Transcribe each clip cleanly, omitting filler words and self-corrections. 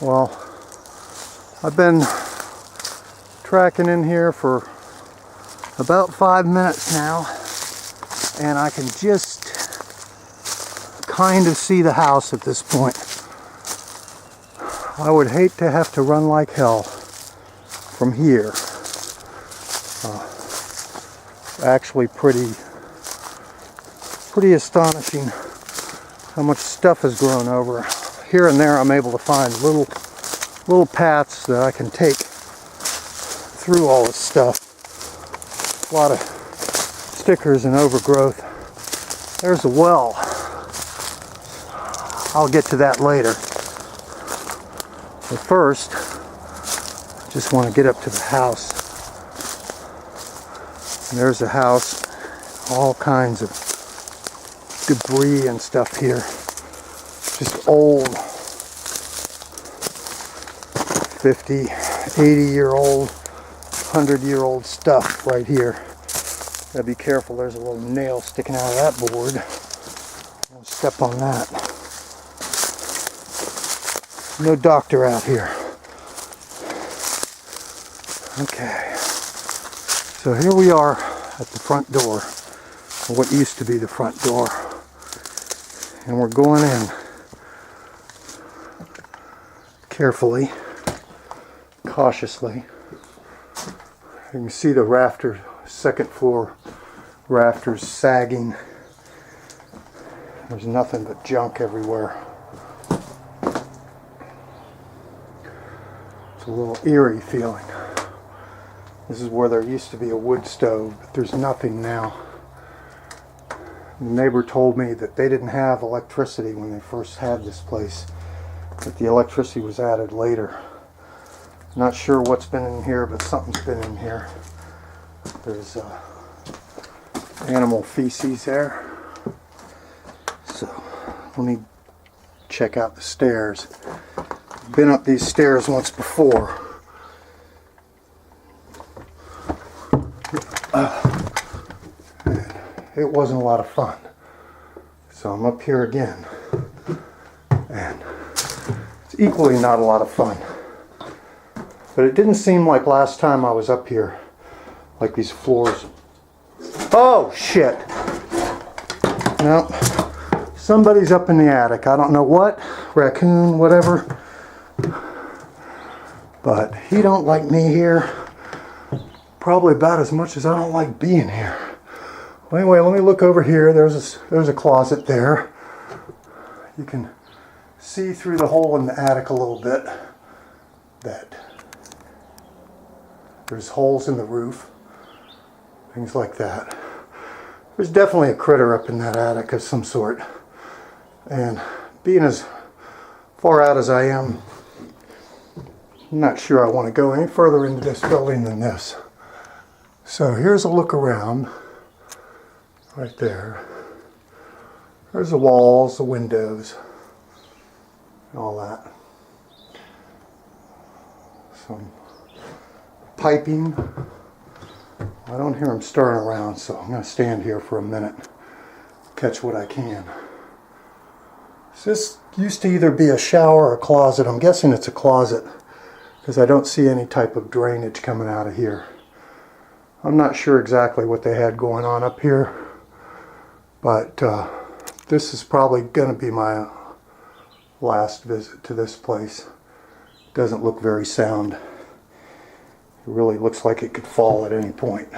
Well, I've been tracking in here for about 5 minutes now, and I can just kind of see the house at this point. I would hate to have to run like hell from here. Actually pretty astonishing how much stuff has grown over. Here and there I'm able to find little paths that I can take through all this stuff. A lot of stickers and overgrowth. There's a well. I'll get to that later. But first, I just want to get up to the house. And there's a house, all kinds of debris and stuff here. Just old, 50, 80-year-old, 100-year-old stuff right here. Gotta be careful, there's a little nail sticking out of that board. Don't step on that. No doctor out here. Okay. So here we are at the front door, or what used to be the front door. And we're going in carefully, cautiously. You can see the rafters, second floor rafters sagging. There's nothing but junk everywhere. It's a little eerie feeling. This is where there used to be a wood stove, but there's nothing now. The neighbor told me that they didn't have electricity when they first had this place, that the electricity was added later. Not sure what's been in here, but something's been in here. There's animal feces there. So let me check out the stairs. Been up these stairs once before. It wasn't a lot of fun. So I'm up here again. And it's equally not a lot of fun. But it didn't seem like last time I was up here, like these floors. Oh, shit. No. Somebody's up in the attic. I don't know what. Raccoon, whatever. But he don't like me here. Probably about as much as I don't like being here. Well, anyway, let me look over here. There's a closet there. You can see through the hole in the attic a little bit that there's holes in the roof, things like that. There's definitely a critter up in that attic of some sort. And being as far out as I am, I'm not sure I want to go any further into this building than this. So here's a look around. Right there. There's the walls, the windows, and all that. Some piping. I don't hear them stirring around, so I'm going to stand here for a minute, catch what I can. So this used to either be a shower or a closet. I'm guessing it's a closet because I don't see any type of drainage coming out of here. I'm not sure exactly what they had going on up here, but this is probably going to be my last visit to this place. Doesn't look very sound. It really looks like it could fall at any point.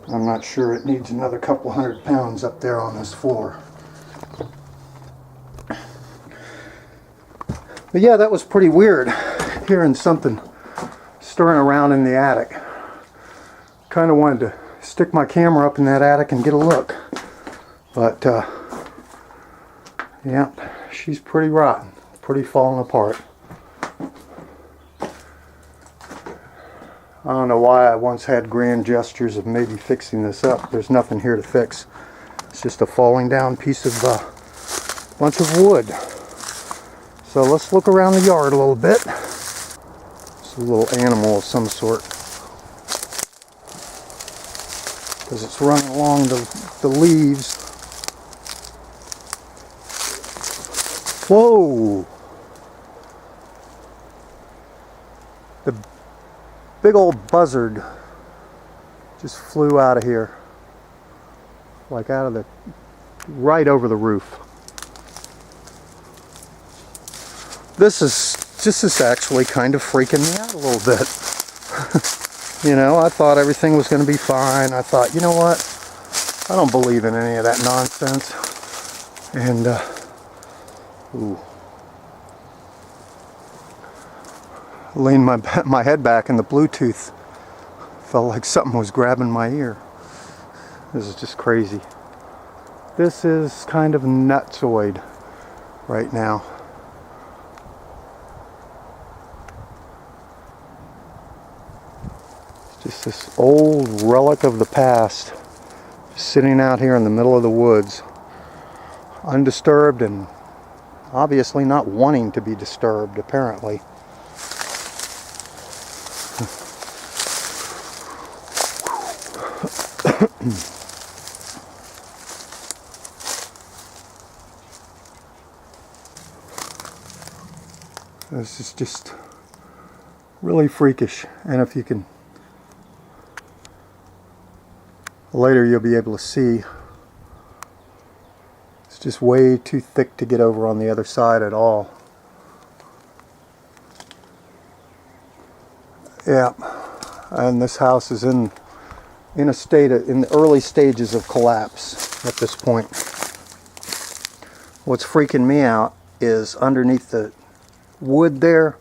I'm not sure it needs another couple 100 pounds up there on this floor. But yeah, that was pretty weird, hearing something stirring around in the attic. Kind of wanted to stick my camera up in that attic and get a look. But, yeah, she's pretty rotten, pretty falling apart. I don't know why I once had grand gestures of maybe fixing this up. There's nothing here to fix. It's just a falling down piece of bunch of wood. So let's look around the yard a little bit. It's a little animal of some sort, because it's running along the leaves. Whoa! The big old buzzard just flew out of here. Like out of the, right over the roof. This is actually kind of freaking me out a little bit. You know, I thought everything was going to be fine. I thought, you know what? I don't believe in any of that nonsense. And, ooh. Leaned my head back and the Bluetooth felt like something was grabbing my ear. This is just crazy. This is kind of nutsoid right now. It's just this old relic of the past, sitting out here in the middle of the woods, undisturbed and obviously not wanting to be disturbed, apparently. This is just really freakish, and if you can, later you'll be able to see, it's just way too thick to get over on the other side at all. Yeah, and this house is in a state of, in the early stages of collapse at this point. What's freaking me out is underneath the wood there,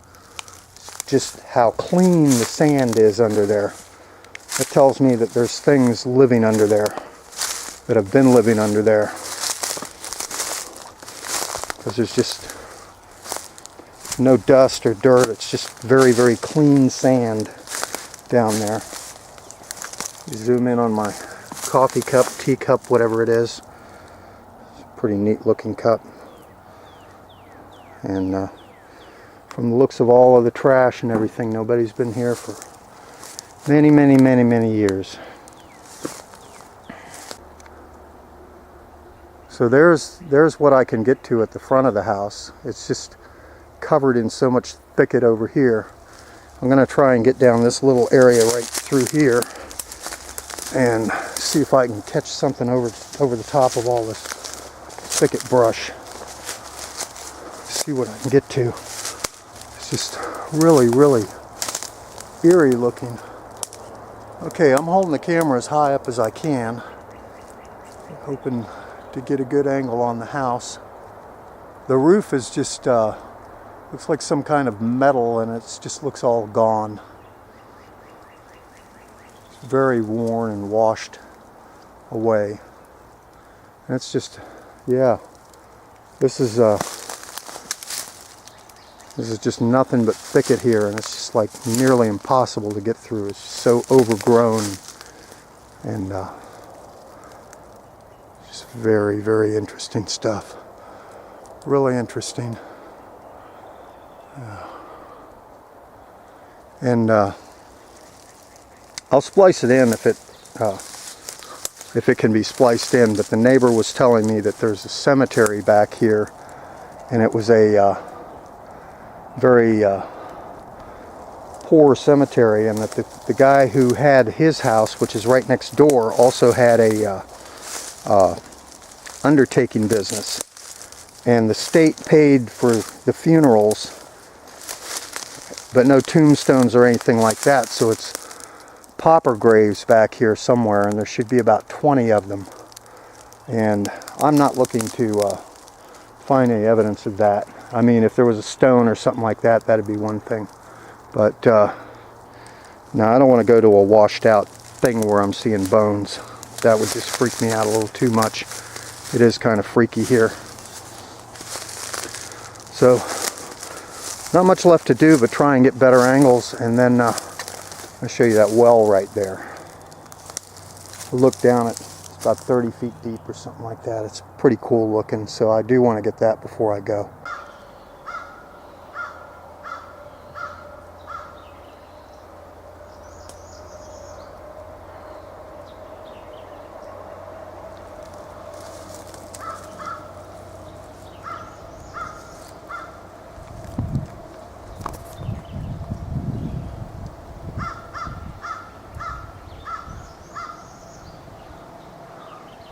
just how clean the sand is under there. That tells me that there's things living under there, that have been living under there. Because there's just no dust or dirt, it's just very, very clean sand down there. You zoom in on my coffee cup, teacup, whatever it is. It's a pretty neat looking cup. And from the looks of all of the trash and everything, nobody's been here for many, many, many, many years. So there's what I can get to at the front of the house. It's just covered in so much thicket over here. I'm going to try and get down this little area right through here and see if I can catch something over the top of all this thicket brush. See what I can get to. It's just really, really eerie looking. Okay, I'm holding the camera as high up as I can, hoping to get a good angle on the house. The roof is just looks like some kind of metal, and it just looks all gone. It's very worn and washed away. And it's just, yeah, this is just nothing but thicket here, and it's just like nearly impossible to get through. It's so overgrown, and just very, very interesting stuff. Really interesting. And I'll splice it in if it can be spliced in, but the neighbor was telling me that there's a cemetery back here, and it was a very poor cemetery, and that the guy who had his house, which is right next door, also had a undertaking business, and the state paid for the funerals, but no tombstones or anything like that. So it's pauper graves back here somewhere, and there should be about 20 of them, and I'm not looking to find any evidence of that. I mean, if there was a stone or something like that, that'd be one thing. But no, I don't want to go to a washed out thing where I'm seeing bones. That would just freak me out a little too much. It is kind of freaky here. So, not much left to do but try and get better angles, and then I'll show you that well right there. Look down it. It's about 30 feet deep or something like that. It's pretty cool looking, so I do want to get that before I go.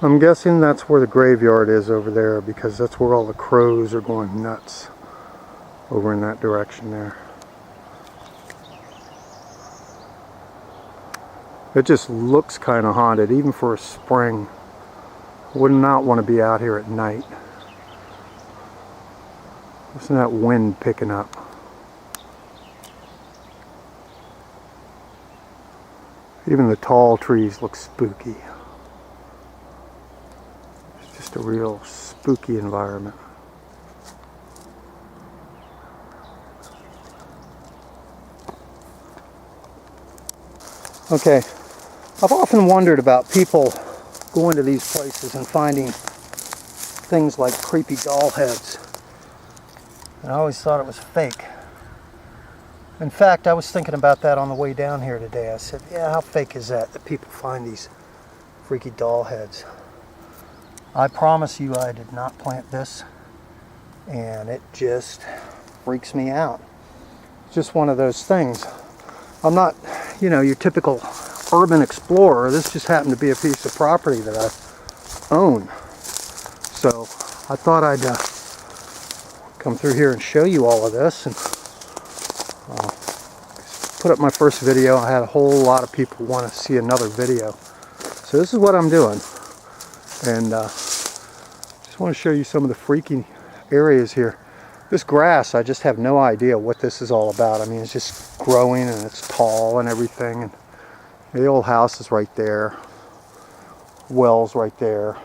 I'm guessing that's where the graveyard is over there, because that's where all the crows are going nuts, over in that direction there. It just looks kind of haunted, even for a spring. Would not want to be out here at night. Listen to that wind picking up. Even the tall trees look spooky. It's just a real spooky environment. Okay, I've often wondered about people going to these places and finding things like creepy doll heads. And I always thought it was fake. In fact, I was thinking about that on the way down here today. I said, yeah, how fake is that people find these freaky doll heads? I promise you I did not plant this, and it just freaks me out. It's just one of those things. I'm not, you know, your typical urban explorer. This just happened to be a piece of property that I own. So I thought I'd come through here and show you all of this, and put up my first video. I had a whole lot of people want to see another video. So this is what I'm doing. And just want to show you some of the freaky areas here. This grass, I just have no idea what this is all about. I mean, it's just growing and it's tall and everything. And the old house is right there. Wells right there.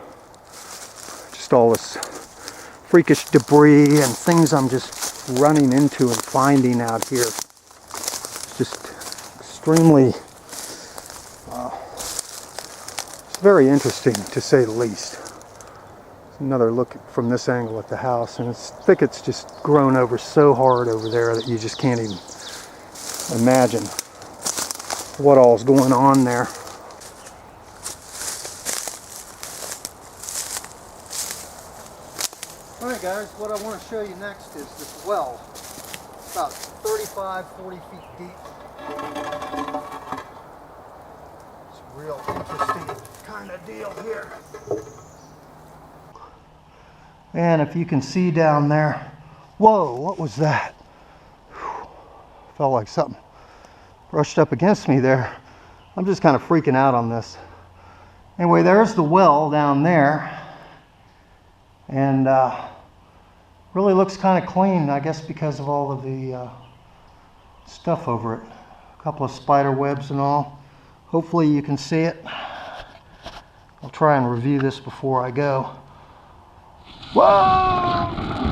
Just all this freakish debris and things I'm just running into and finding out here. It's just extremely, it's very interesting to say the least. Another look from this angle at the house, and it's thickets just grown over so hard over there that you just can't even imagine what all's going on there. Alright guys, what I want to show you next is this well. It's about 35, 40 feet deep. It's a real interesting kind of deal here. And if you can see down there, whoa, what was that? Whew, felt like something brushed up against me there. I'm just kind of freaking out on this. Anyway, there's the well down there. And really looks kind of clean, I guess because of all of the stuff over it. A couple of spider webs and all. Hopefully you can see it. I'll try and review this before I go. Whoa!